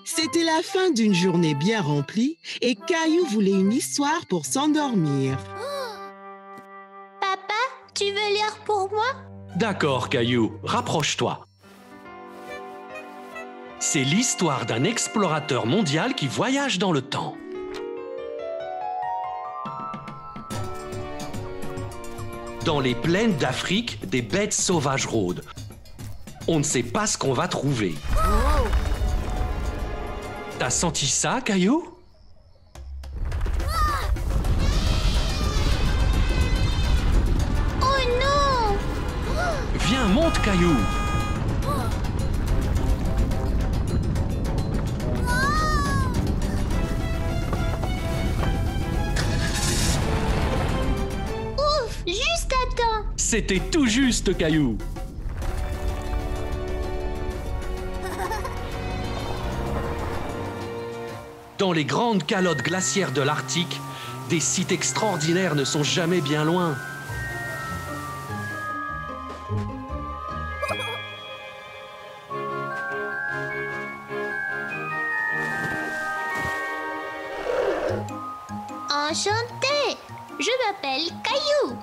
C'était la fin d'une journée bien remplie et Caillou voulait une histoire pour s'endormir. Papa, tu veux lire pour moi? D'accord, Caillou, rapproche-toi. C'est l'histoire d'un explorateur mondial qui voyage dans le temps. Dans les plaines d'Afrique, des bêtes sauvages rôdent. On ne sait pas ce qu'on va trouver. Oh, T'as senti ça, Caillou? oh non! Viens, monte, Caillou. Ouf, juste à temps! C'était tout juste, Caillou. Dans les grandes calottes glaciaires de l'Arctique, des sites extraordinaires ne sont jamais bien loin. Enchantée! Je m'appelle Caillou.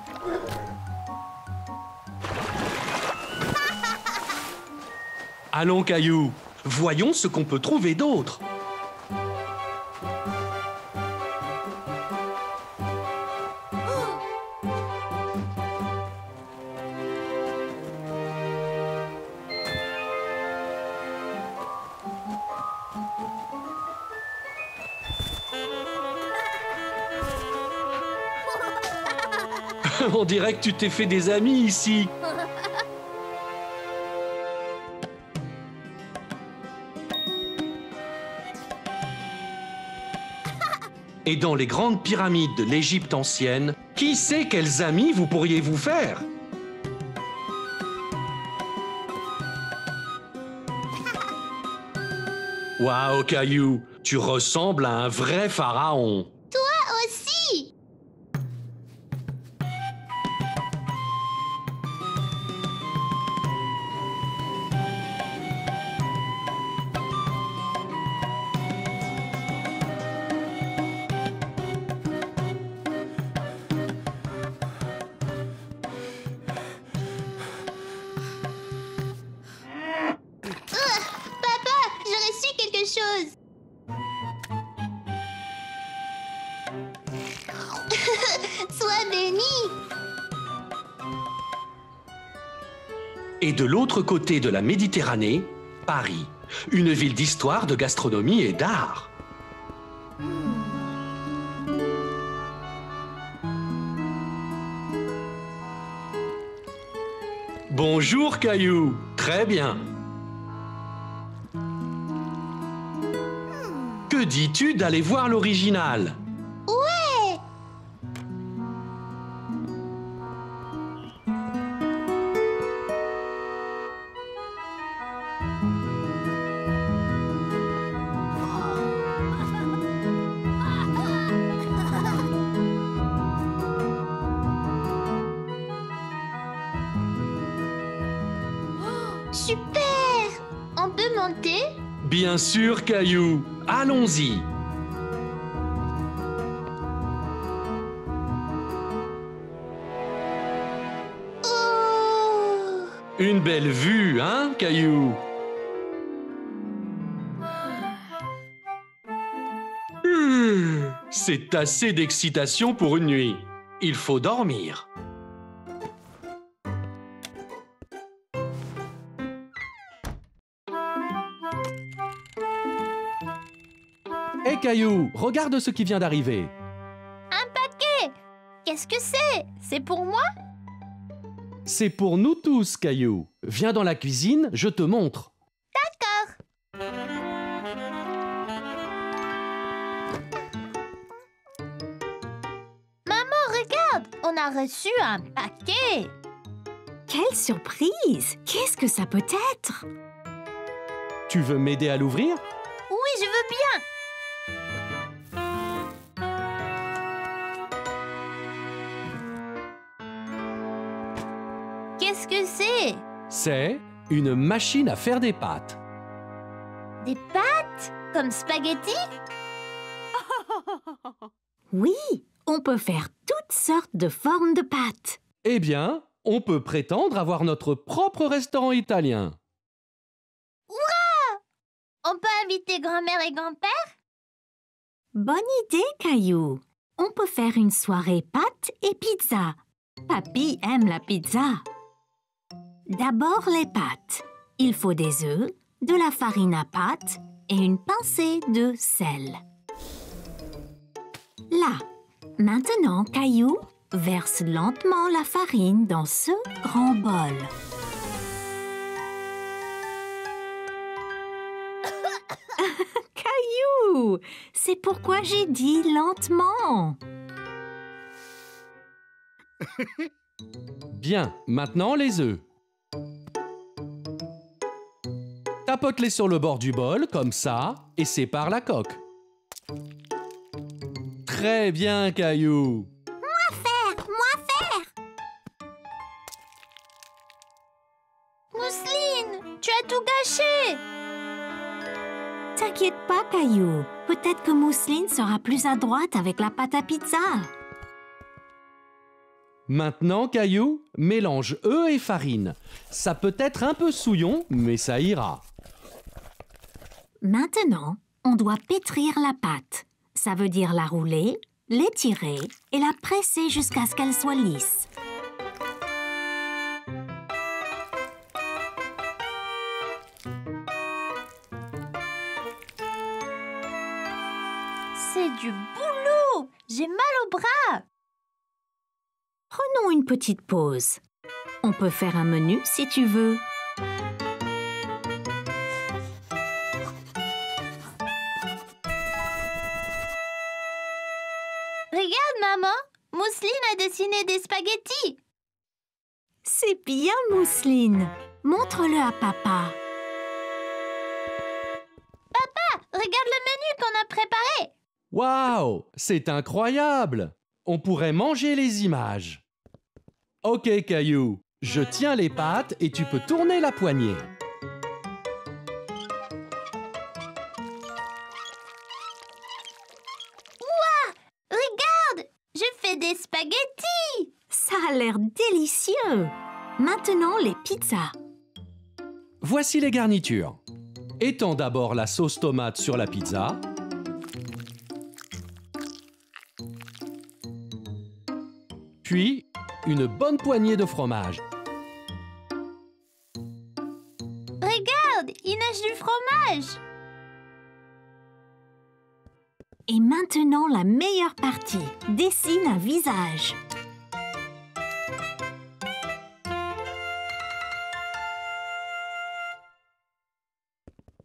Allons, Caillou, voyons ce qu'on peut trouver d'autre. On dirait que tu t'es fait des amis ici. Et dans les grandes pyramides de l'Égypte ancienne, qui sait quels amis vous pourriez vous faire? Waouh, Caillou, tu ressembles à un vrai pharaon. Toi aussi! Papa, j'ai reçu quelque chose. Sois béni. Et de l'autre côté de la Méditerranée, Paris, une ville d'histoire, de gastronomie et d'art. Bonjour, Caillou. Très bien. Que dis-tu d'aller voir l'original? Ouais! Super! On peut monter? Bien sûr, Caillou. Allons-y. Oh! Une belle vue, hein, Caillou? C'est assez d'excitation pour une nuit. Il faut dormir. Hé, Caillou, regarde ce qui vient d'arriver. Un paquet! Qu'est-ce que c'est? C'est pour moi? C'est pour nous tous, Caillou. Viens dans la cuisine, je te montre. D'accord. Maman, regarde! On a reçu un paquet! Quelle surprise! Qu'est-ce que ça peut être? Tu veux m'aider à l'ouvrir? Oui, je veux bien! Qu'est-ce que c'est? C'est une machine à faire des pâtes. Des pâtes? pâtes, comme spaghetti? Oui, on peut faire toutes sortes de formes de pâtes. Eh bien, on peut prétendre avoir notre propre restaurant italien. On peut inviter grand-mère et grand-père? Bonne idée, Caillou. On peut faire une soirée pâtes et pizza. Papy aime la pizza. D'abord les pâtes. Il faut des œufs, de la farine à pâte et une pincée de sel. Là, maintenant, Caillou, verse lentement la farine dans ce grand bol. Caillou, c'est pourquoi j'ai dit lentement. Bien, maintenant les œufs. Tapote-les sur le bord du bol, comme ça, et sépare la coque. Très bien, Caillou. Mousseline, tu as tout gâché! T'inquiète pas, Caillou. Peut-être que Mousseline sera plus adroite avec la pâte à pizza. Maintenant, Caillou, mélange œufs et farine. Ça peut être un peu souillon, mais ça ira. Maintenant, on doit pétrir la pâte. Ça veut dire la rouler, l'étirer et la presser jusqu'à ce qu'elle soit lisse. C'est du boulot! J'ai mal au bras! Prenons une petite pause. On peut faire un menu si tu veux. Regarde, maman! Mousseline a dessiné des spaghettis! C'est bien, Mousseline. Montre-le à papa. Regarde le menu qu'on a préparé! Waouh, c'est incroyable! On pourrait manger les images. Ok, Caillou, je tiens les pâtes et tu peux tourner la poignée. Regarde! Je fais des spaghettis! Ça a l'air délicieux. Maintenant, les pizzas. Voici les garnitures. Étends d'abord la sauce tomate sur la pizza. Puis, une bonne poignée de fromage. Regarde! Il nage du fromage! Et maintenant, la meilleure partie. Dessine un visage.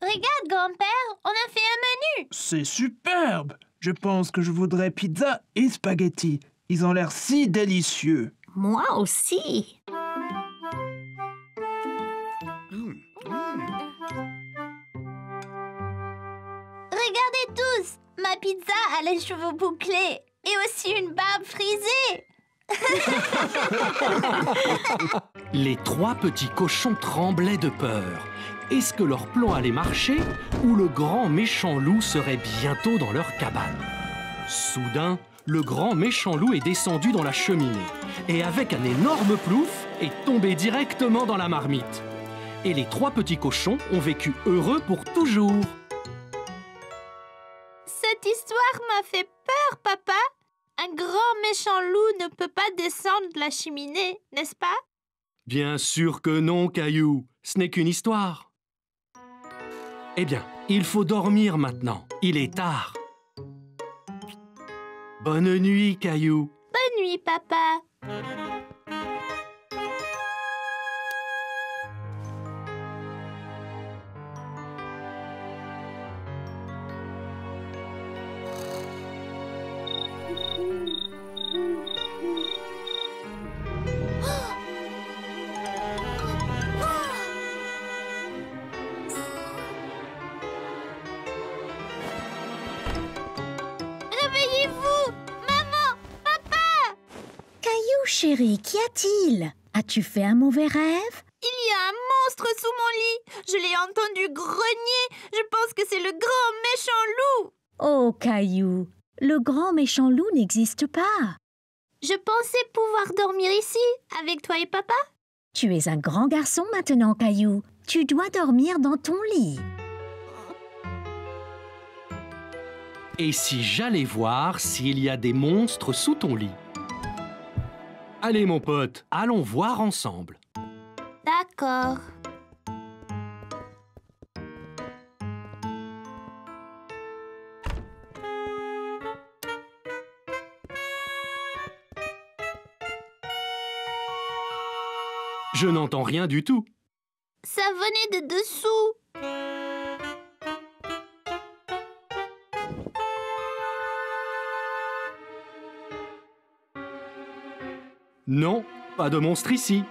Regarde, grand-père, on a fait un menu! C'est superbe! Je pense que je voudrais pizza et spaghetti. Ils ont l'air si délicieux. Moi aussi. Regardez tous! Ma pizza a les cheveux bouclés et aussi une barbe frisée! Les trois petits cochons tremblaient de peur. Est-ce que leur plan allait marcher ou le grand méchant loup serait bientôt dans leur cabane? Soudain, le grand méchant loup est descendu dans la cheminée et avec un énorme plouf est tombé directement dans la marmite. Et les trois petits cochons ont vécu heureux pour toujours. Cette histoire m'a fait peur, papa! Un grand méchant loup ne peut pas descendre de la cheminée, n'est-ce pas? Bien sûr que non, Caillou. Ce n'est qu'une histoire. Eh bien, il faut dormir maintenant. Il est tard. Bonne nuit, Caillou. Bonne nuit, papa! Réveillez-vous! Maman! Papa! Caillou, chérie, qu'y a-t-il? As-tu fait un mauvais rêve? Il y a un monstre sous mon lit. Je l'ai entendu grogner. Je pense que c'est le grand méchant loup. Oh, Caillou, le grand méchant loup n'existe pas. Je pensais pouvoir dormir ici, avec toi et papa. Tu es un grand garçon maintenant, Caillou. Tu dois dormir dans ton lit. Et si j'allais voir s'il y a des monstres sous ton lit? Allez mon pote, allons voir ensemble. D'accord. Je n'entends rien du tout. Ça venait de dessous. Non, pas de monstre ici.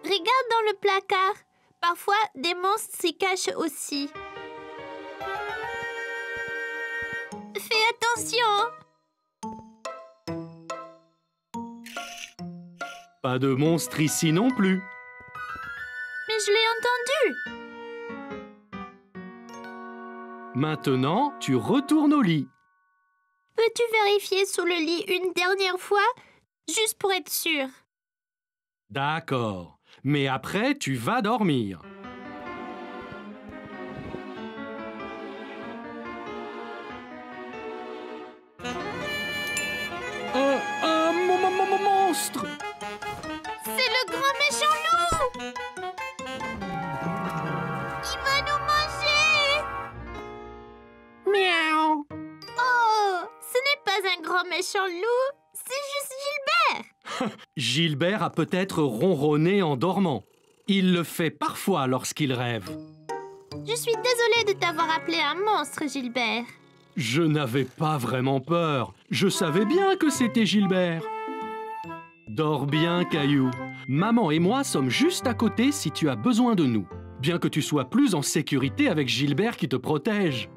Regarde dans le placard. Parfois, des monstres s'y cachent aussi. Fais attention. Pas de monstre ici non plus. Mais je l'ai entendu. Maintenant, tu retournes au lit. Peux-tu vérifier sous le lit une dernière fois, juste pour être sûr? D'accord. Mais après, tu vas dormir. Un monstre! C'est le grand méchant loup! Il va nous manger! Miaou! Oh, ce n'est pas un grand méchant loup, c'est juste Gilbert! Gilbert a peut-être ronronné en dormant. Il le fait parfois lorsqu'il rêve. Je suis désolée de t'avoir appelé un monstre, Gilbert. Je n'avais pas vraiment peur. Je savais bien que c'était Gilbert. Dors bien, Caillou. Maman et moi sommes juste à côté si tu as besoin de nous. Bien que tu sois plus en sécurité avec Gilbert qui te protège.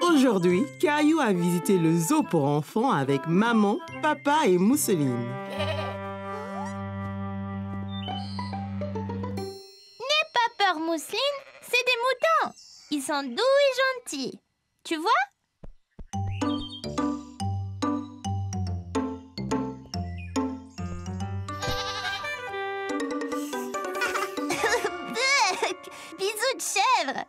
Aujourd'hui, Caillou a visité le zoo pour enfants avec maman, papa et Mousseline. N'aie pas peur, Mousseline, c'est des moutons. Ils sont doux et gentils. Tu vois? Bisous de chèvre.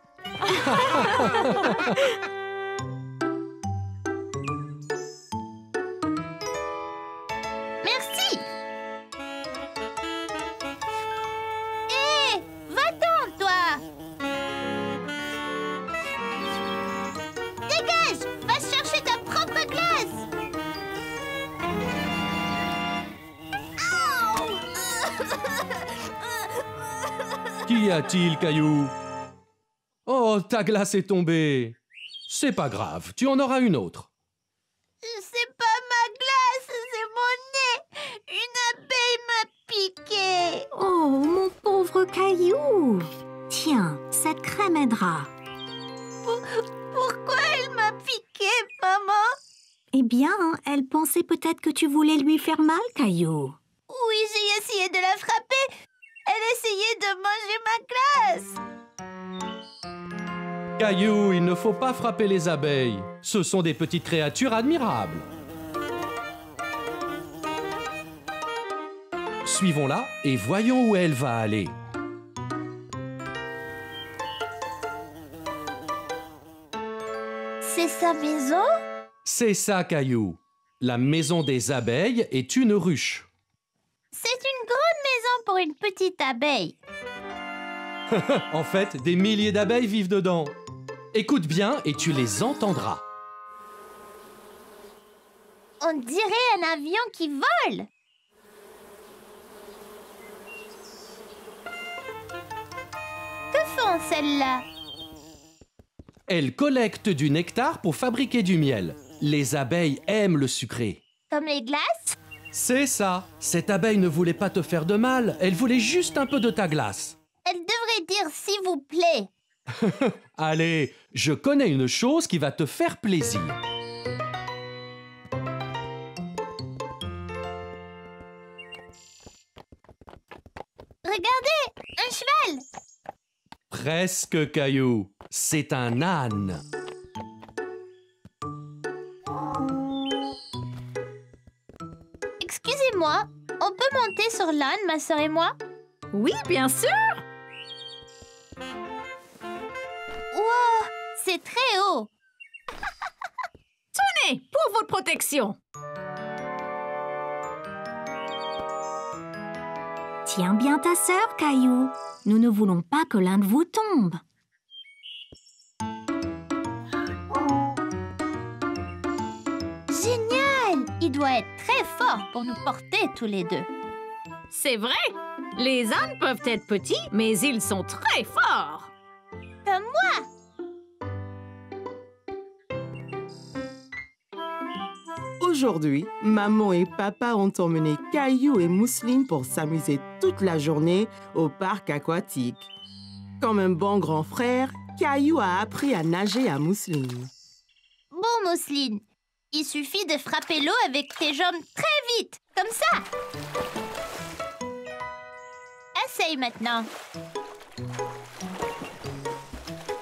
Merci. Hé, va-t'en, toi. Dégage, va chercher ta propre glace. Qu'y a-t-il, Caillou? Oh, ta glace est tombée. C'est pas grave, tu en auras une autre. C'est pas ma glace, c'est mon nez. Une abeille m'a piqué. Oh, mon pauvre Caillou. Tiens, cette crème aidera. Pourquoi elle m'a piqué, maman? Eh bien, elle pensait peut-être que tu voulais lui faire mal, Caillou. Oui, j'ai essayé de la frapper. Elle essayait de manger ma glace. Caillou, il ne faut pas frapper les abeilles. Ce sont des petites créatures admirables. Suivons-la et voyons où elle va aller. C'est sa maison? C'est ça, Caillou. La maison des abeilles est une ruche. C'est une grande maison pour une petite abeille. En fait, des milliers d'abeilles vivent dedans. Écoute bien et tu les entendras. On dirait un avion qui vole. Que font celles-là? Elles collectent du nectar pour fabriquer du miel. Les abeilles aiment le sucré. Comme les glaces? C'est ça. Cette abeille ne voulait pas te faire de mal. Elle voulait juste un peu de ta glace. Elle devrait dire s'il vous plaît. Allez, je connais une chose qui va te faire plaisir. Regardez, un cheval. Presque, Caillou. C'est un âne. Excusez-moi, on peut monter sur l'âne, ma sœur et moi? Oui, bien sûr. Wow, c'est très haut. Tenez, pour votre protection. Tiens bien ta sœur, Caillou. Nous ne voulons pas que l'un de vous tombe. Génial! Il doit être très fort pour nous porter tous les deux. C'est vrai. Les ânes peuvent être petits, mais ils sont très forts. Comme moi! Aujourd'hui, maman et papa ont emmené Caillou et Mousseline pour s'amuser toute la journée au parc aquatique. Comme un bon grand frère, Caillou a appris à nager à Mousseline. Bon, Mousseline, il suffit de frapper l'eau avec tes jambes très vite, comme ça. Essaye maintenant.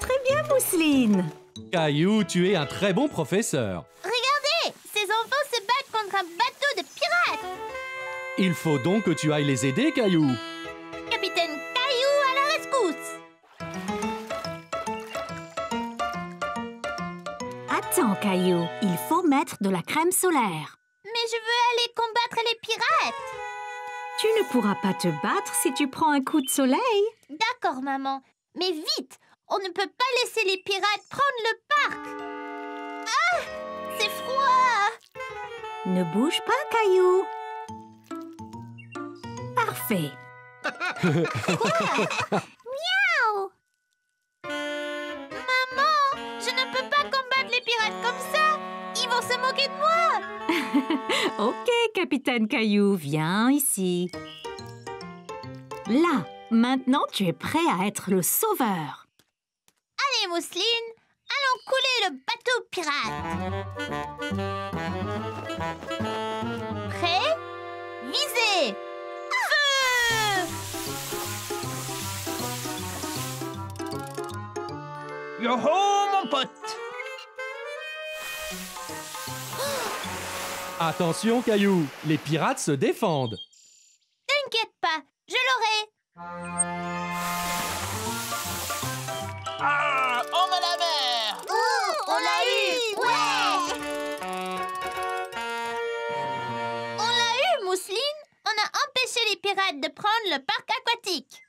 Très bien, Mousseline. Caillou, tu es un très bon professeur. Regardez, ces enfants se battent contre un bateau de pirates. Il faut donc que tu ailles les aider, Caillou. Capitaine Caillou à la rescousse. Attends, Caillou. Il faut mettre de la crème solaire. Mais je veux aller combattre les pirates. Tu ne pourras pas te battre si tu prends un coup de soleil. D'accord, maman. Mais vite, on ne peut pas laisser les pirates prendre le parc. Ah, c'est froid. Ne bouge pas, Caillou. Parfait. Miaou. Maman, je ne peux pas combattre les pirates comme ça. Ils vont se moquer de moi. Ok, Capitaine Caillou, viens ici. Là, maintenant tu es prêt à être le sauveur. Allez, Mousseline, allons couler le bateau pirate. Prêt? Visez! Feu! Yo-ho, mon pote! Attention, Caillou, les pirates se défendent. T'inquiète pas, je l'aurai. Ah! Oh, la mer! On l'a eu! Ouais! On l'a eu, Mousseline. On a empêché les pirates de prendre le parc aquatique.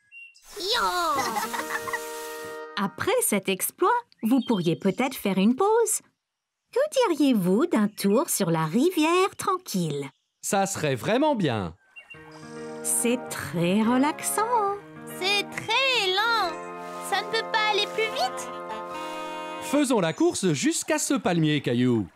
Après cet exploit, vous pourriez peut-être faire une pause. Que diriez-vous d'un tour sur la rivière tranquille? Ça serait vraiment bien. C'est très relaxant. C'est très lent. Ça ne peut pas aller plus vite? Faisons la course jusqu'à ce palmier, Caillou.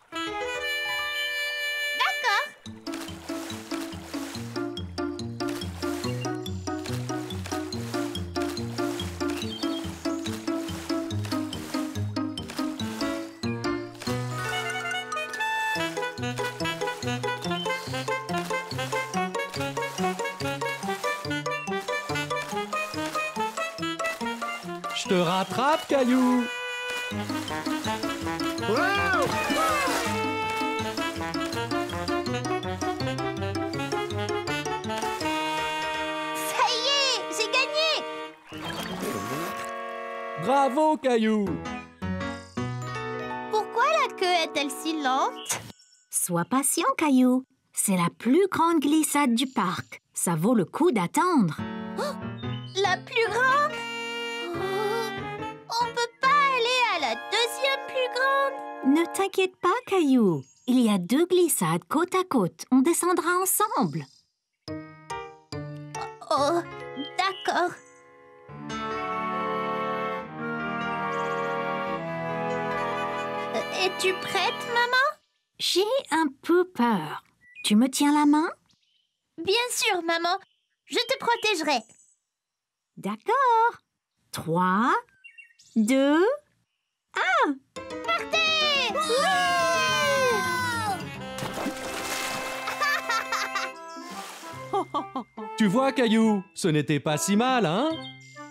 Je te rattrape, Caillou. Ça y est, j'ai gagné. Bravo, Caillou. Pourquoi la queue est-elle si lente? Sois patient, Caillou. C'est la plus grande glissade du parc. Ça vaut le coup d'attendre. La plus grande? On peut pas aller à la deuxième plus grande? Ne t'inquiète pas, Caillou. Il y a 2 glissades côte à côte. On descendra ensemble. Oh, d'accord. Es-tu prête, maman? J'ai un peu peur. Tu me tiens la main? Bien sûr, maman. Je te protégerai. D'accord. 3, 2, 1. Partez! Tu vois, Caillou, ce n'était pas si mal, hein?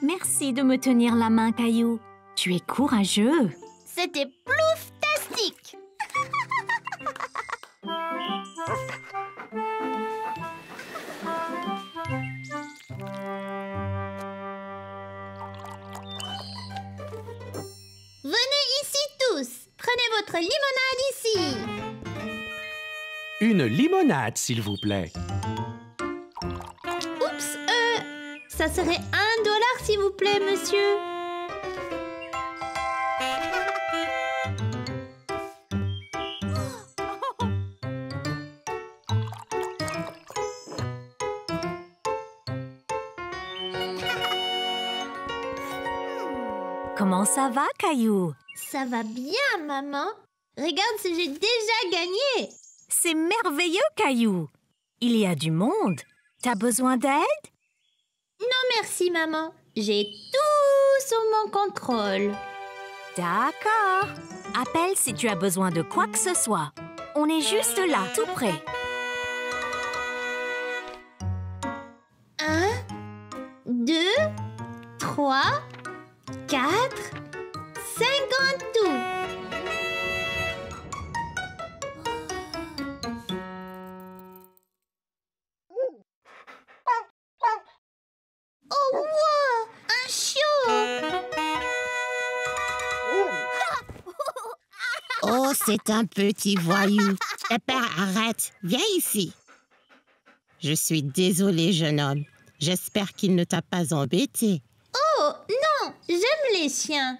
Merci de me tenir la main, Caillou. Tu es courageux. C'était plouftastique. Venez ici tous. Prenez votre limonade ici. Une limonade, s'il vous plaît. Oups, ça serait $1 s'il vous plaît, monsieur. Comment ça va, Caillou? Ça va bien, maman. Regarde si j'ai déjà gagné. C'est merveilleux, Caillou. Il y a du monde. T'as besoin d'aide? Non, merci, maman. J'ai tout sous mon contrôle. D'accord. Appelle si tu as besoin de quoi que ce soit. On est juste là, tout près. 1, 2, 3, 4, 50 tout. Oh, wow! Un chiot! Oh, c'est un petit voyou. Pepper, arrête. Viens ici. Je suis désolée, jeune homme. J'espère qu'il ne t'a pas embêté. Oh, non! J'aime les chiens.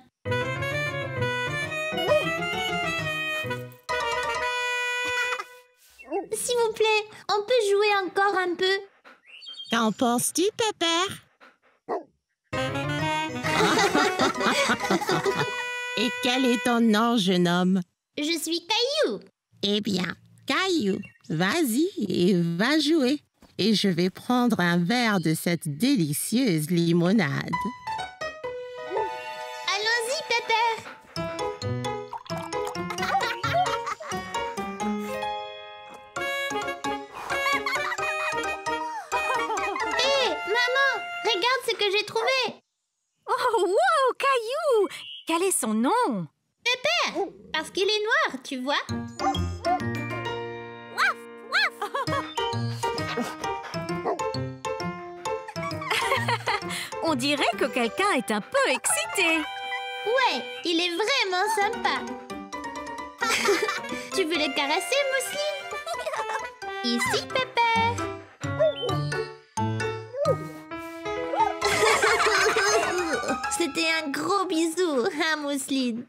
S'il vous plaît, on peut jouer encore un peu? Qu'en penses-tu, Pepper? Et quel est ton nom, jeune homme? Je suis Caillou. Eh bien, Caillou, vas-y et va jouer. Et je vais prendre un verre de cette délicieuse limonade. Allons-y, Pepper. Hé, maman, regarde ce que j'ai trouvé. Oh, wow, Caillou! Quel est son nom? Pepper, parce qu'il est noir, tu vois. On dirait que quelqu'un est un peu excité. Ouais, il est vraiment sympa. Tu veux le caresser, Mousseline? Ici, Pepper. C'était un gros bisou, hein, Mousseline?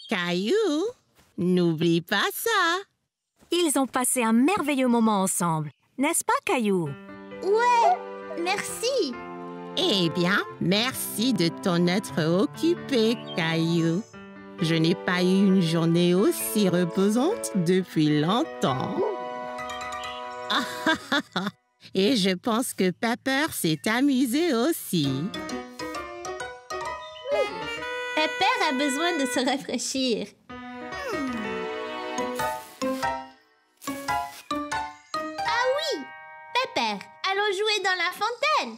Caillou, n'oublie pas ça. Ils ont passé un merveilleux moment ensemble. N'est-ce pas, Caillou? Ouais, merci. Eh bien, merci de t'en être occupé, Caillou. Je n'ai pas eu une journée aussi reposante depuis longtemps. Et je pense que Pepper s'est amusé aussi. Pepper a besoin de se rafraîchir. Ah oui, Pepper, allons jouer dans la fontaine.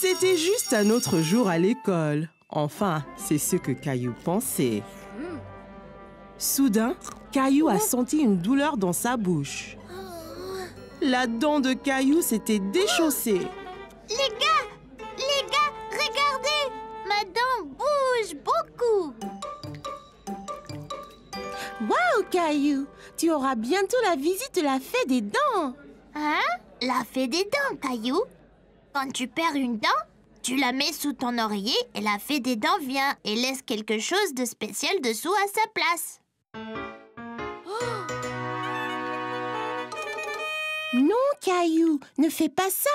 C'était juste un autre jour à l'école. Enfin, c'est ce que Caillou pensait. Soudain, Caillou a senti une douleur dans sa bouche. La dent de Caillou s'était déchaussée. Les gars, regardez, ma dent bouge beaucoup. Waouh, Caillou, tu auras bientôt la visite de la fée des dents. Hein? La fée des dents, Caillou. Quand tu perds une dent, tu la mets sous ton oreiller et la fée des dents vient et laisse quelque chose de spécial dessous à sa place. Non, Caillou, ne fais pas ça.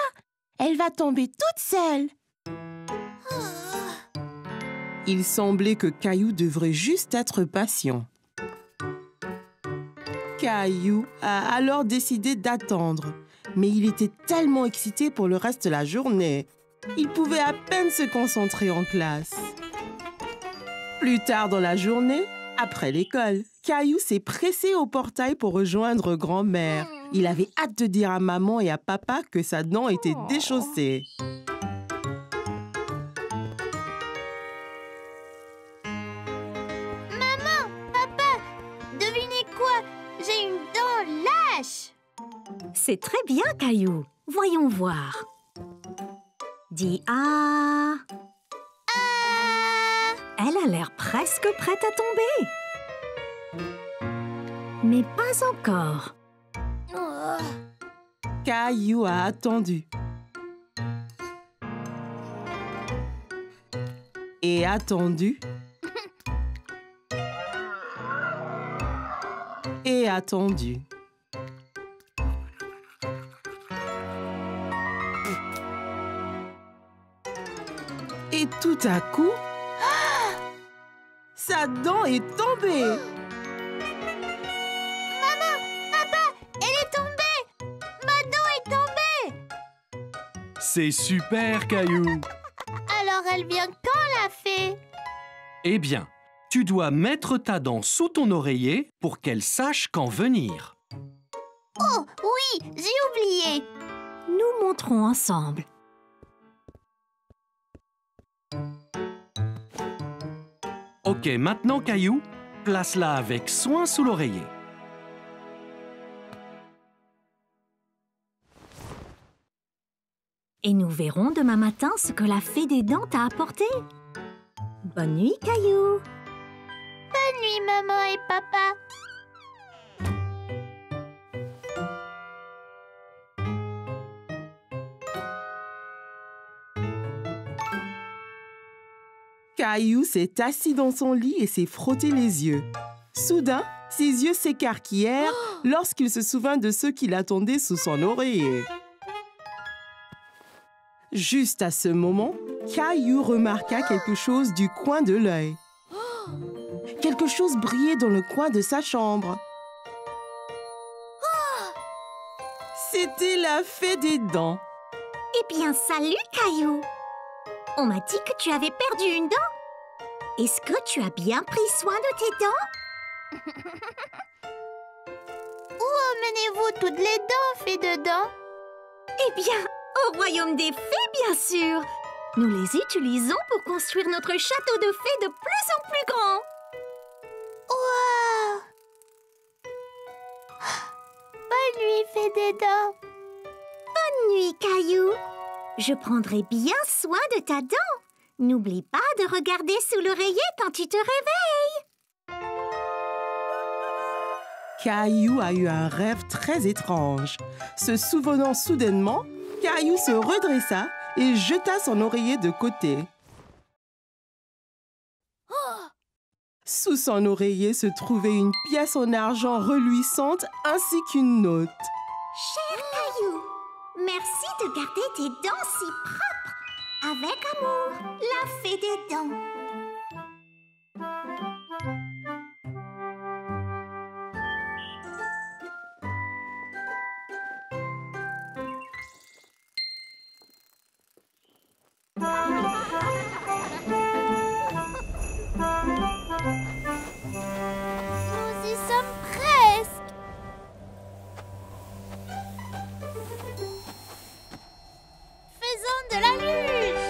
Elle va tomber toute seule. Il semblait que Caillou devrait juste être patient. Caillou a alors décidé d'attendre. mais il était tellement excité pour le reste de la journée. Il pouvait à peine se concentrer en classe. Plus tard dans la journée, après l'école, Caillou s'est pressé au portail pour rejoindre grand-mère. Il avait hâte de dire à maman et à papa que sa dent était déchaussée. Maman, papa, devinez quoi? J'ai une dent lâche. C'est très bien, Caillou. Voyons voir. Dis ah. Ah! Elle a l'air presque prête à tomber. Mais pas encore. Oh. Caillou a attendu. Et attendu. Et attendu. Et tout à coup, sa dent est tombée. Maman, papa, elle est tombée. Ma dent est tombée. C'est super, Caillou. Alors elle vient quand, la fée? Eh bien, tu dois mettre ta dent sous ton oreiller pour qu'elle sache quand venir. Oh, oui, j'ai oublié. Nous montrons ensemble. Ok, maintenant, Caillou, place-la avec soin sous l'oreiller. Et nous verrons demain matin ce que la fée des dents t'a apporté. Bonne nuit, Caillou. Bonne nuit, maman et papa. Caillou s'est assis dans son lit et s'est frotté les yeux. Soudain, ses yeux s'écarquillèrent lorsqu'il se souvint de ceux qui l'attendaient sous son oreiller. Juste à ce moment, Caillou remarqua quelque chose du coin de l'œil. Quelque chose brillait dans le coin de sa chambre. C'était la fée des dents. Eh bien, salut, Caillou. On m'a dit que tu avais perdu une dent. Est-ce que tu as bien pris soin de tes dents? Où emmenez-vous toutes les dents, fée de dents? Eh bien, au royaume des fées, bien sûr. Nous les utilisons pour construire notre château de fées de plus en plus grand. Wow! Bonne nuit, fée des dents. Bonne nuit, Caillou. Je prendrai bien soin de ta dent. N'oublie pas de regarder sous l'oreiller quand tu te réveilles. Caillou a eu un rêve très étrange. Se souvenant soudainement, Caillou se redressa et jeta son oreiller de côté. Sous son oreiller se trouvait une pièce en argent reluisante ainsi qu'une note. Cher Caillou, merci de garder tes dents si propres. Avec amour, la fée des dents. Nous y sommes presque. Faisons de la luge.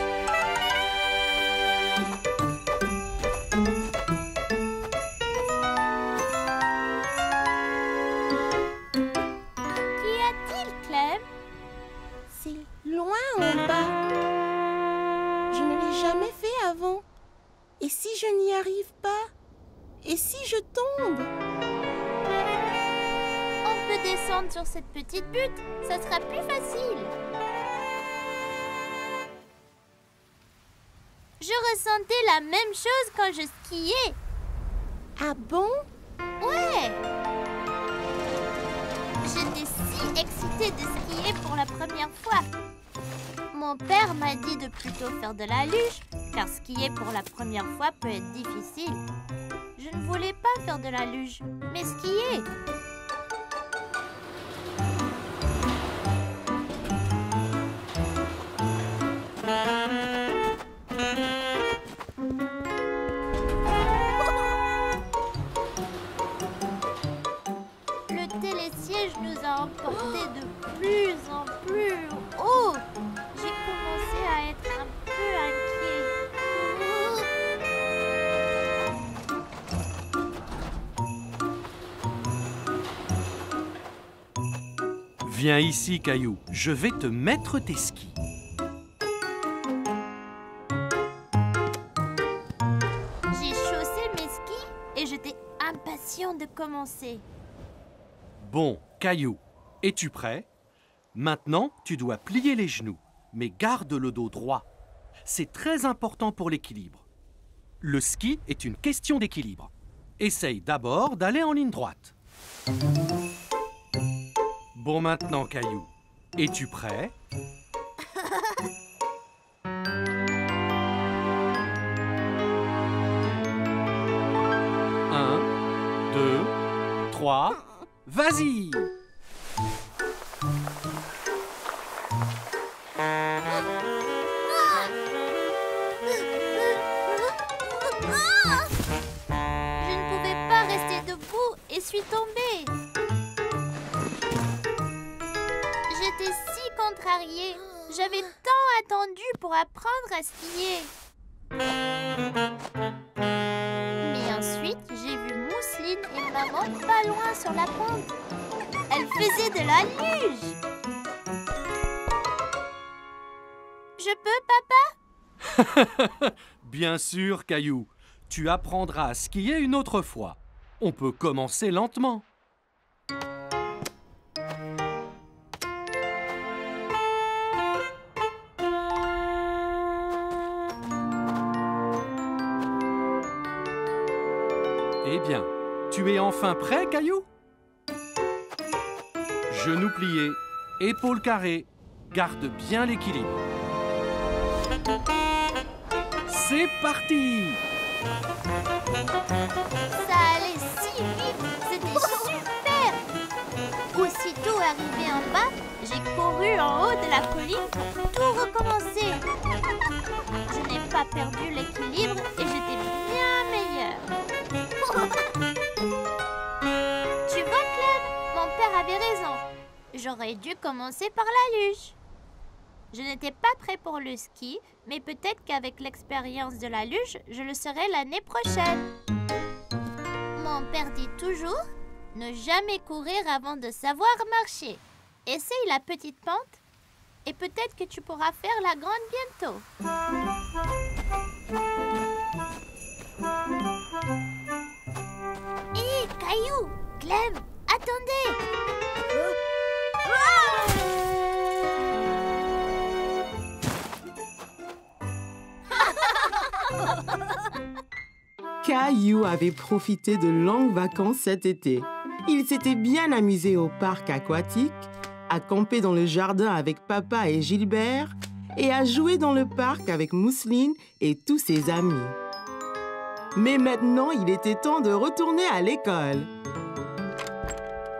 Qu'y a-t-il, Clem? C'est loin en bas. Je ne l'ai jamais fait avant. Et si je n'y arrive pas? Et si je tombe? On peut descendre sur cette petite butte, ça sera plus facile. Je ressentais la même chose quand je skiais. Ah bon? Ouais! J'étais si excitée de skier pour la première fois. Mon père m'a dit de plutôt faire de la luge, car skier pour la première fois peut être difficile. Je ne voulais pas faire de la luge, mais skier. Viens ici, Caillou. Je vais te mettre tes skis. J'ai chaussé mes skis et j'étais impatient de commencer. Bon, Caillou, es-tu prêt? Maintenant, tu dois plier les genoux, mais garde le dos droit. C'est très important pour l'équilibre. Le ski est une question d'équilibre. Essaye d'abord d'aller en ligne droite. Bon, maintenant, Caillou, es-tu prêt? Un, 2, 3, vas-y! Je ne pouvais pas rester debout et suis tombée. J'étais si contrariée. J'avais tant attendu pour apprendre à skier. Mais ensuite, j'ai vu Mousseline et maman pas loin sur la pente. Elles faisaient de la luge. Je peux, papa? Bien sûr, Caillou. Tu apprendras à skier une autre fois. On peut commencer lentement. Eh bien, tu es enfin prêt, Caillou? Genoux pliés, épaules carrées. Garde bien l'équilibre. C'est parti! Ça allait si vite, c'était super! Aussitôt arrivé en bas, j'ai couru en haut de la colline pour tout recommencer. Je n'ai pas perdu l'équilibre et j'étais bien meilleure. Tu vois, Clem, mon père avait raison. J'aurais dû commencer par la luge. Je n'étais pas prêt pour le ski, mais peut-être qu'avec l'expérience de la luge, je le serai l'année prochaine. Mon père dit toujours, ne jamais courir avant de savoir marcher. Essaye la petite pente et peut-être que tu pourras faire la grande bientôt. Hé, Caillou, Clem, attendez! Caillou avait profité de longues vacances cet été. Il s'était bien amusé au parc aquatique, à camper dans le jardin avec papa et Gilbert et à jouer dans le parc avec Mousseline et tous ses amis. Mais maintenant, il était temps de retourner à l'école.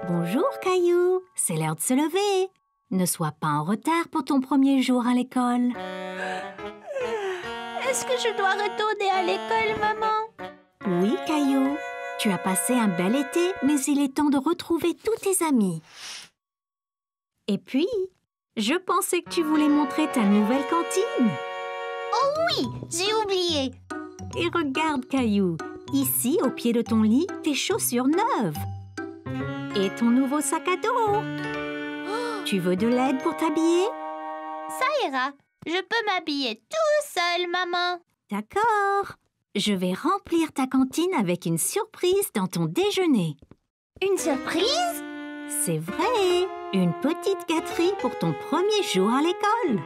Bonjour, Caillou. C'est l'heure de se lever. Ne sois pas en retard pour ton premier jour à l'école. Est-ce que je dois retourner à l'école, maman? Oui, Caillou. Tu as passé un bel été, mais il est temps de retrouver tous tes amis. Et puis, je pensais que tu voulais montrer ta nouvelle cantine. Oui, j'ai oublié. Et regarde, Caillou, ici, au pied de ton lit, tes chaussures neuves. Et ton nouveau sac à dos. Tu veux de l'aide pour t'habiller? Ça ira. Je peux m'habiller tout seul, maman. D'accord. Je vais remplir ta cantine avec une surprise dans ton déjeuner. Une surprise? C'est vrai. Une petite gâterie pour ton premier jour à l'école.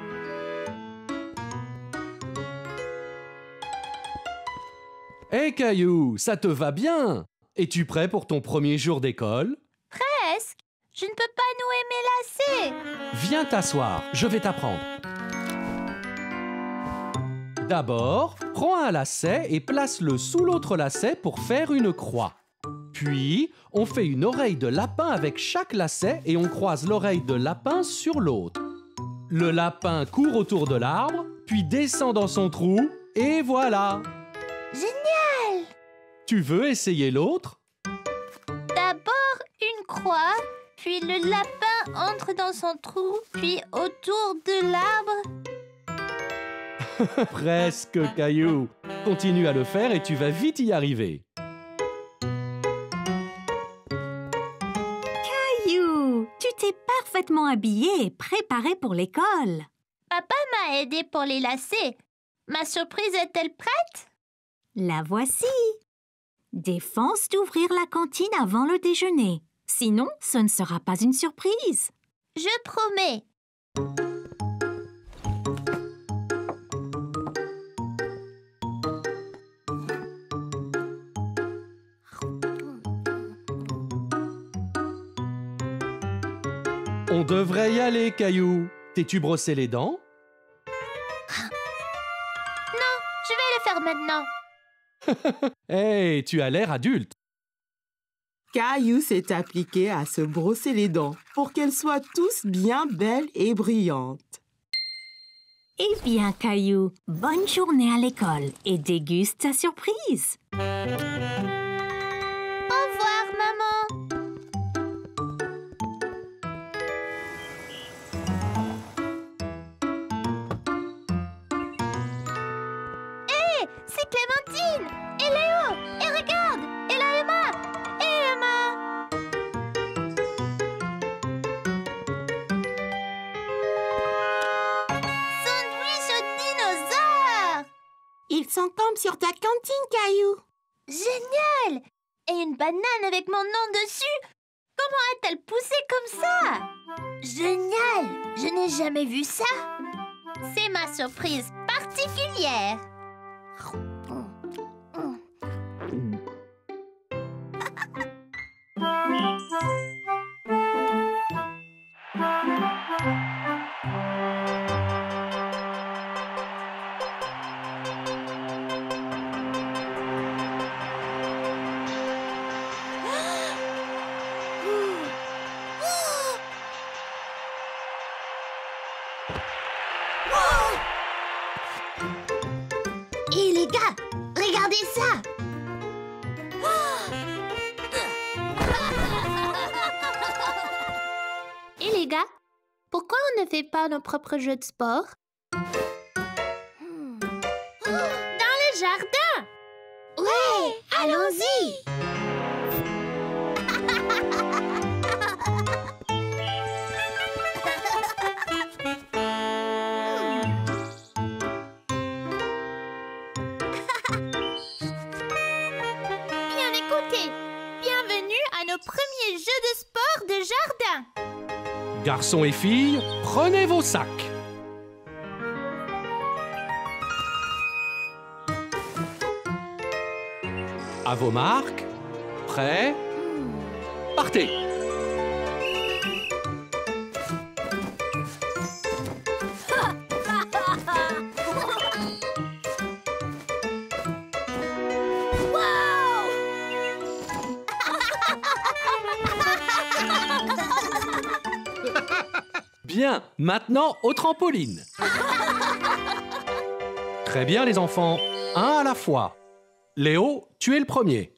Hé, Caillou, ça te va bien? Es-tu prêt pour ton premier jour d'école? Presque. Je ne peux pas nouer mes lacets. Viens t'asseoir, je vais t'apprendre. D'abord, prends un lacet et place-le sous l'autre lacet pour faire une croix. Puis, on fait une oreille de lapin avec chaque lacet et on croise l'oreille de lapin sur l'autre. Le lapin court autour de l'arbre, puis descend dans son trou, et voilà! Génial! Tu veux essayer l'autre? D'abord une croix, puis le lapin entre dans son trou, puis autour de l'arbre. Presque, Caillou. Continue à le faire et tu vas vite y arriver. Caillou, tu t'es parfaitement habillés et préparés pour l'école. Papa m'a aidé pour les lacets. Ma surprise est-elle prête? La voici. Défense d'ouvrir la cantine avant le déjeuner. Sinon, ce ne sera pas une surprise. Je promets. On devrait y aller, Caillou. T'es-tu brossé les dents? Non, je vais le faire maintenant. Hey, tu as l'air adulte. Caillou s'est appliqué à se brosser les dents pour qu'elles soient tous bien belles et brillantes. Eh bien, Caillou, bonne journée à l'école et déguste ta surprise. Au revoir, maman. Hé, c'est Clémentine et Léo. Et regarde, et là Emma. Et Emma. Sandwich au dinosaure. Ils sont comme sur ta cantine, Caillou. Génial! Et une banane avec mon nom dessus? Comment a-t-elle poussé comme ça? Génial! Je n'ai jamais vu ça. C'est ma surprise particulière. Hé les gars, regardez ça! Et les gars, pourquoi on ne fait pas nos propres jeux de sport? Dans le jardin! Ouais, allons-y! Bien écoutez, bienvenue à nos premiers jeux de sport de jardin. Garçons et filles, prenez vos sacs. À vos marques. Prêts? Partez. Bien, maintenant au trampoline. Très bien les enfants, un à la fois. Léo, tu es le premier.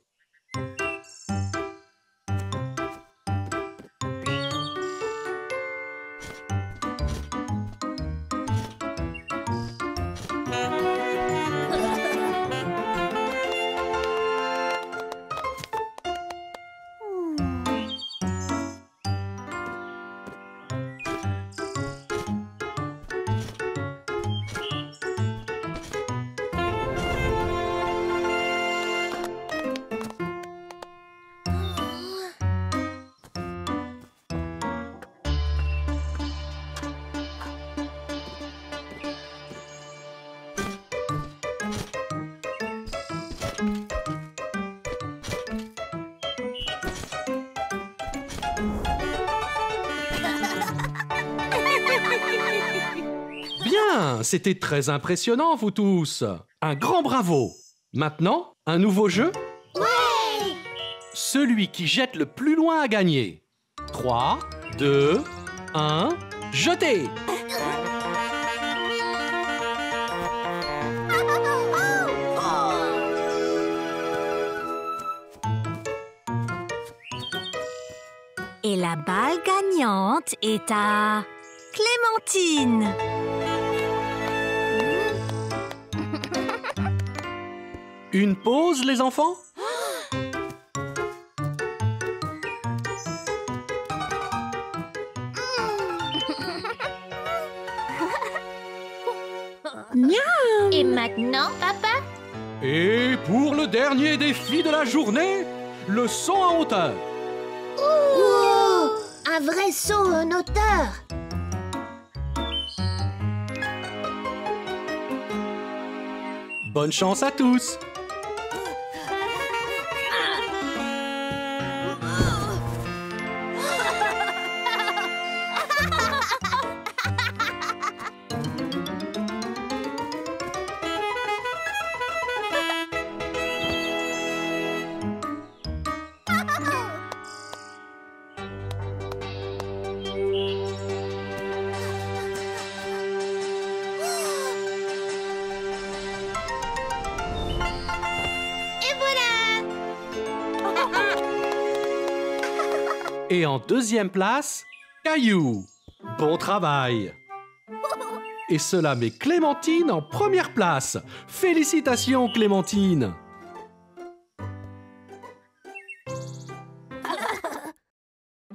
Bien, c'était très impressionnant, vous tous. Un grand bravo. Maintenant, un nouveau jeu? Ouais! Celui qui jette le plus loin a gagné. 3, 2, 1, jetez! Et la balle gagnante est à Clémentine. Une pause, les enfants? Miam! Et maintenant, papa? Et pour le dernier défi de la journée, le saut en hauteur. Oh! Un vrai saut en hauteur! Bonne chance à tous. Et en deuxième place, Caillou. Bon travail. Et cela met Clémentine en première place. Félicitations, Clémentine.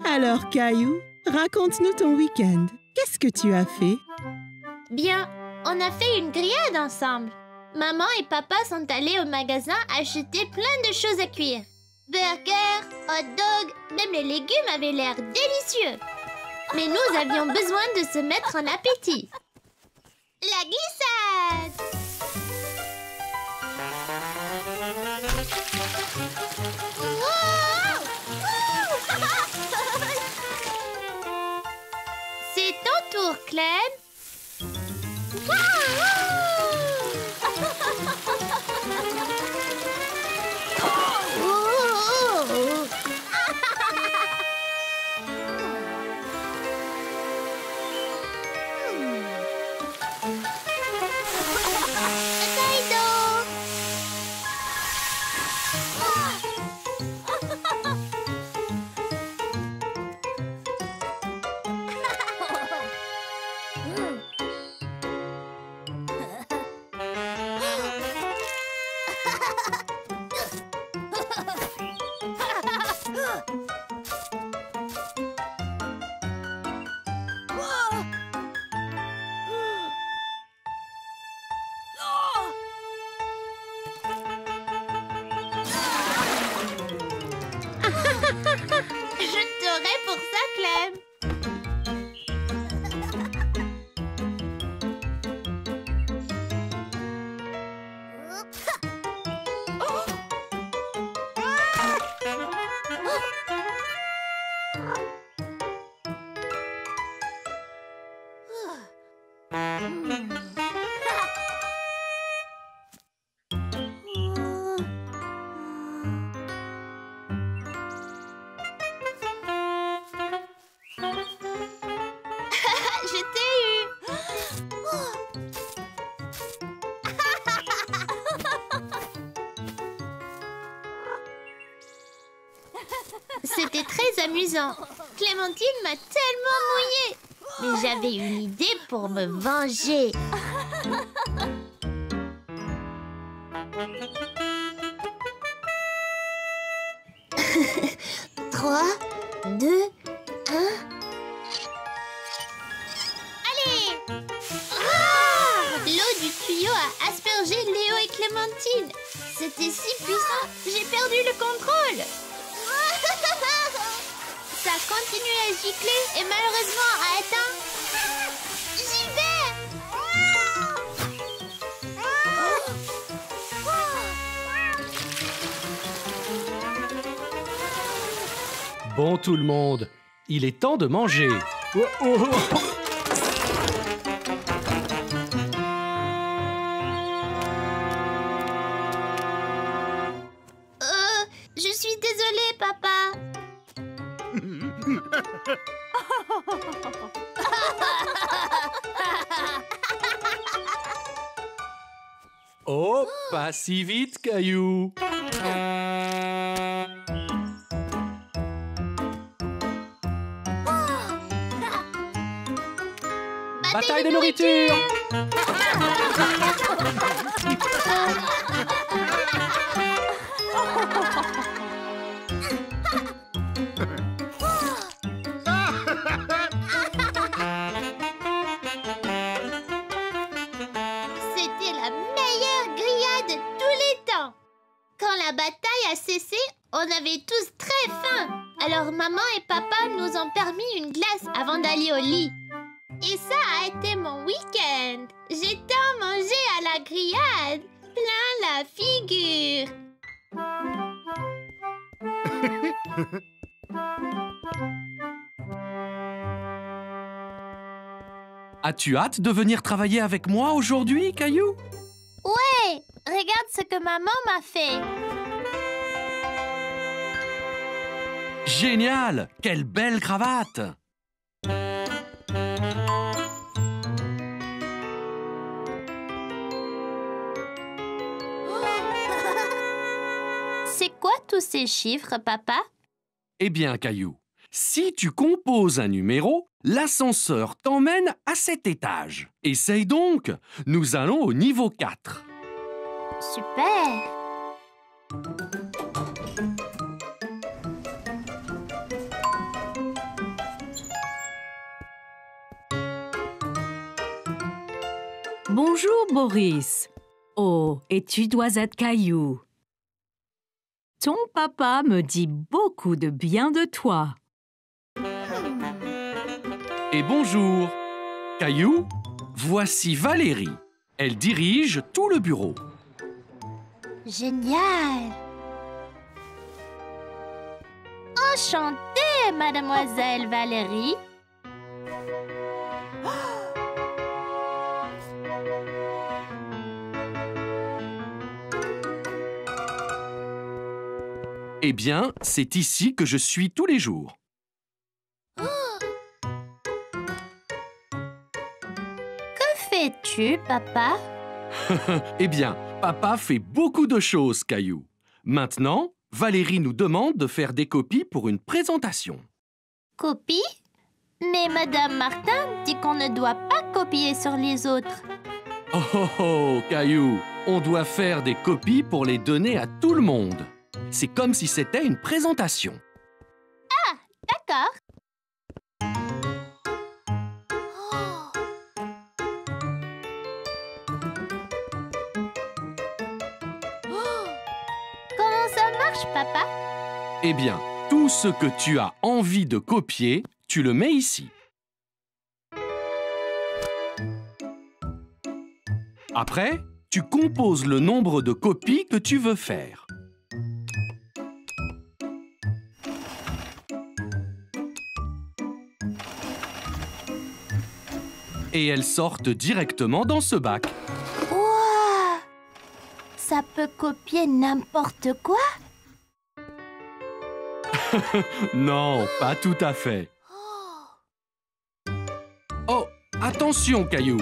Alors, Caillou, raconte-nous ton week-end. Qu'est-ce que tu as fait? Bien, on a fait une grillade ensemble. Maman et papa sont allés au magasin acheter plein de choses à cuire. Burgers, hot dog, même les légumes avaient l'air délicieux. Mais nous avions besoin de se mettre en appétit. La glissade! C'est ton tour, Clem. Je t'aurai pour ça, Clem. Je t'ai eu. C'était très amusant. Clémentine m'a tellement mouillée. Mais j'avais une idée pour me venger. 3, 2, 1... Allez! L'eau du tuyau a aspergé Léo et Clémentine. C'était si puissant, j'ai perdu le contrôle. Ça continue à gicler et malheureusement a éteint. J'y vais! Bon tout le monde, il est temps de manger. Je suis désolée, papa. Oh, pas si vite, Caillou. Bataille de nourriture. avait tous très faim. Alors maman et papa nous ont permis une glace avant d'aller au lit. Et ça a été mon week-end. J'ai tant mangé à la grillade. Plein la figure. As-tu hâte de venir travailler avec moi aujourd'hui, Caillou? Ouais, regarde ce que maman m'a fait. Génial! Quelle belle cravate! C'est quoi tous ces chiffres, papa? Eh bien, Caillou, si tu composes un numéro, l'ascenseur t'emmène à cet étage. Essaye donc! Nous allons au niveau 4. Super! Bonjour, Boris. Oh, et tu dois être Caillou. Ton papa me dit beaucoup de bien de toi. Et bonjour! Caillou, voici Valérie. Elle dirige tout le bureau. Génial! Enchantée, mademoiselle Valérie. Eh bien, c'est ici que je suis tous les jours. Que fais-tu, papa? Eh bien, papa fait beaucoup de choses, Caillou. Maintenant, Valérie nous demande de faire des copies pour une présentation. Copie? Mais madame Martin dit qu'on ne doit pas copier sur les autres. Oh, oh, oh, Caillou, on doit faire des copies pour les donner à tout le monde. C'est comme si c'était une présentation. D'accord. Comment ça marche, papa? Eh bien, tout ce que tu as envie de copier, tu le mets ici. Après, tu composes le nombre de copies que tu veux faire. Et elles sortent directement dans ce bac. Wow! Ça peut copier n'importe quoi? Non, pas tout à fait. Oh, attention, Caillou!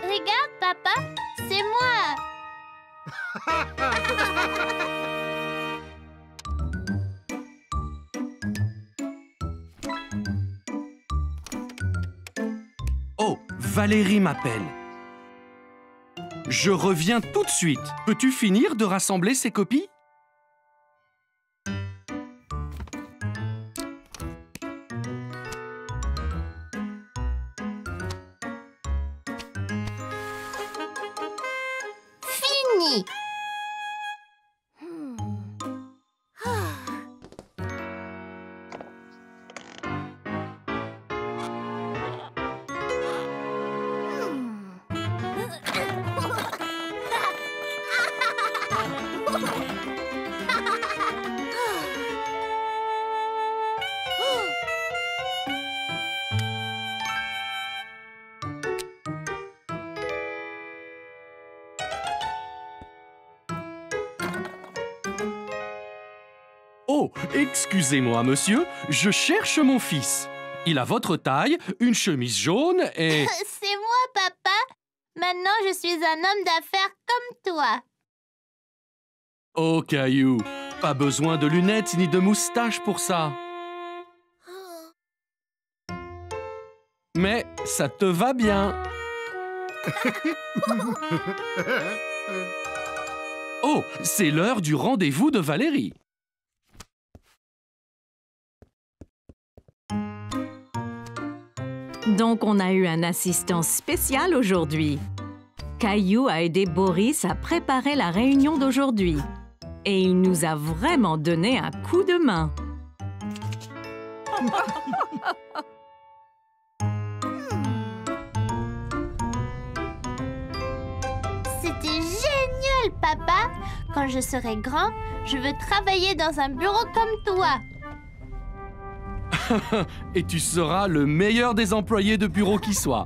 Regarde, papa, c'est moi. Oh, Valérie m'appelle. Je reviens tout de suite. Peux-tu finir de rassembler ces copies? Fini. Oh, excusez-moi, monsieur, je cherche mon fils. Il a votre taille, une chemise jaune et... C'est moi, papa. Maintenant, je suis un homme d'affaires comme toi. Oh, Caillou, pas besoin de lunettes ni de moustache pour ça. Mais ça te va bien. Oh, c'est l'heure du rendez-vous de Valérie. Donc, on a eu un assistant spécial aujourd'hui. Caillou a aidé Boris à préparer la réunion d'aujourd'hui. Et il nous a vraiment donné un coup de main. C'était génial, papa! Quand je serai grand, je veux travailler dans un bureau comme toi. Et tu seras le meilleur des employés de bureau qui soit.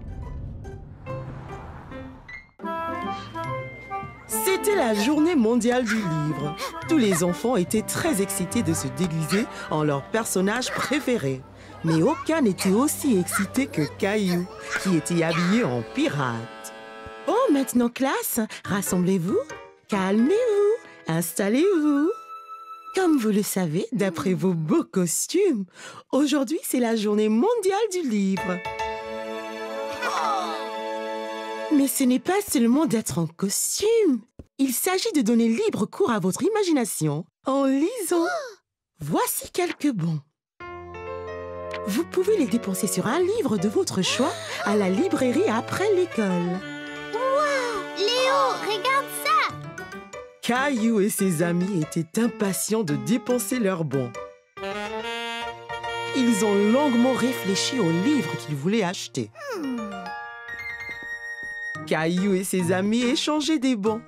C'était la journée mondiale du livre. Tous les enfants étaient très excités de se déguiser en leur personnage préféré. Mais aucun n'était aussi excité que Caillou, qui était habillé en pirate. Bon, maintenant classe, rassemblez-vous, calmez-vous, installez-vous. Comme vous le savez, d'après vos beaux costumes, aujourd'hui c'est la journée mondiale du livre. Mais ce n'est pas seulement d'être en costume. Il s'agit de donner libre cours à votre imagination en lisant. Voici quelques bons. Vous pouvez les dépenser sur un livre de votre choix à la librairie après l'école. Léo, regarde ça! Caillou et ses amis étaient impatients de dépenser leurs bons. Ils ont longuement réfléchi au livre qu'ils voulaient acheter. Caillou et ses amis échangeaient des bons.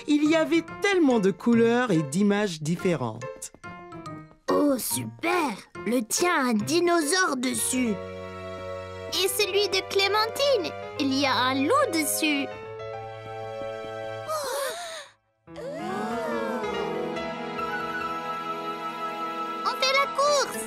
Il y avait tellement de couleurs et d'images différentes. Oh, super! Le tien a un dinosaure dessus. Et celui de Clémentine, il y a un loup dessus. On fait la course!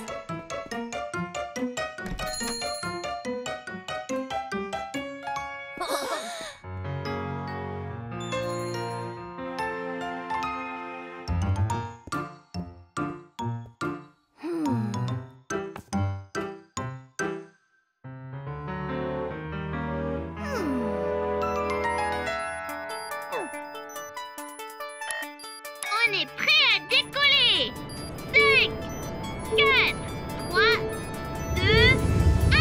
On est prêt à décoller! 5, 4, 3, 2, 1!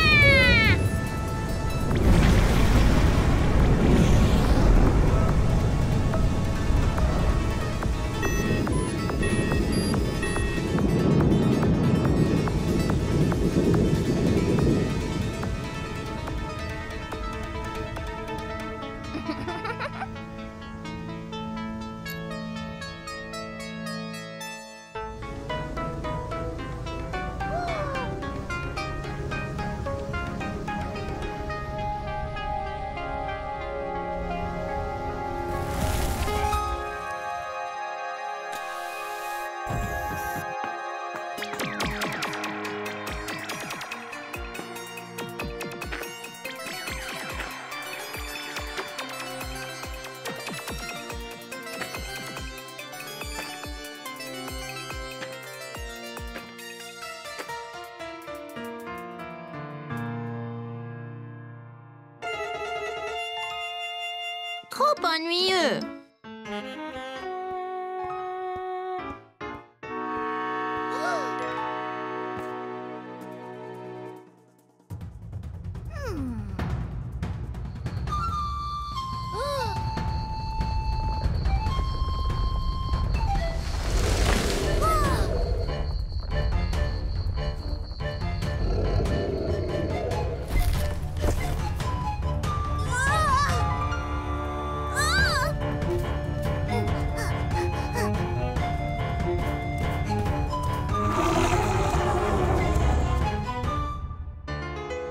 Trop ennuyeux!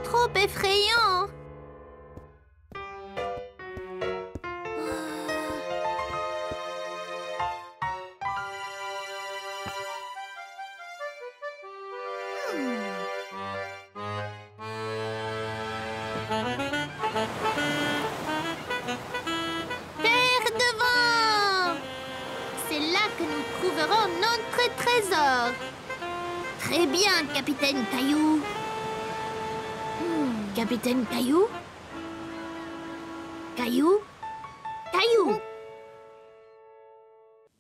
Trop effrayant! Terre devant! C'est là que nous trouverons notre trésor. Très bien, Capitaine Caillou. Capitaine Caillou? Caillou? Caillou!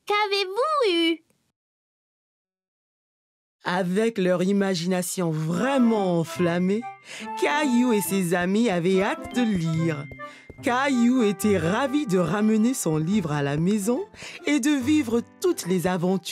Qu'avez-vous eu? Avec leur imagination vraiment enflammée, Caillou et ses amis avaient hâte de lire. Caillou était ravi de ramener son livre à la maison et de vivre toutes les aventures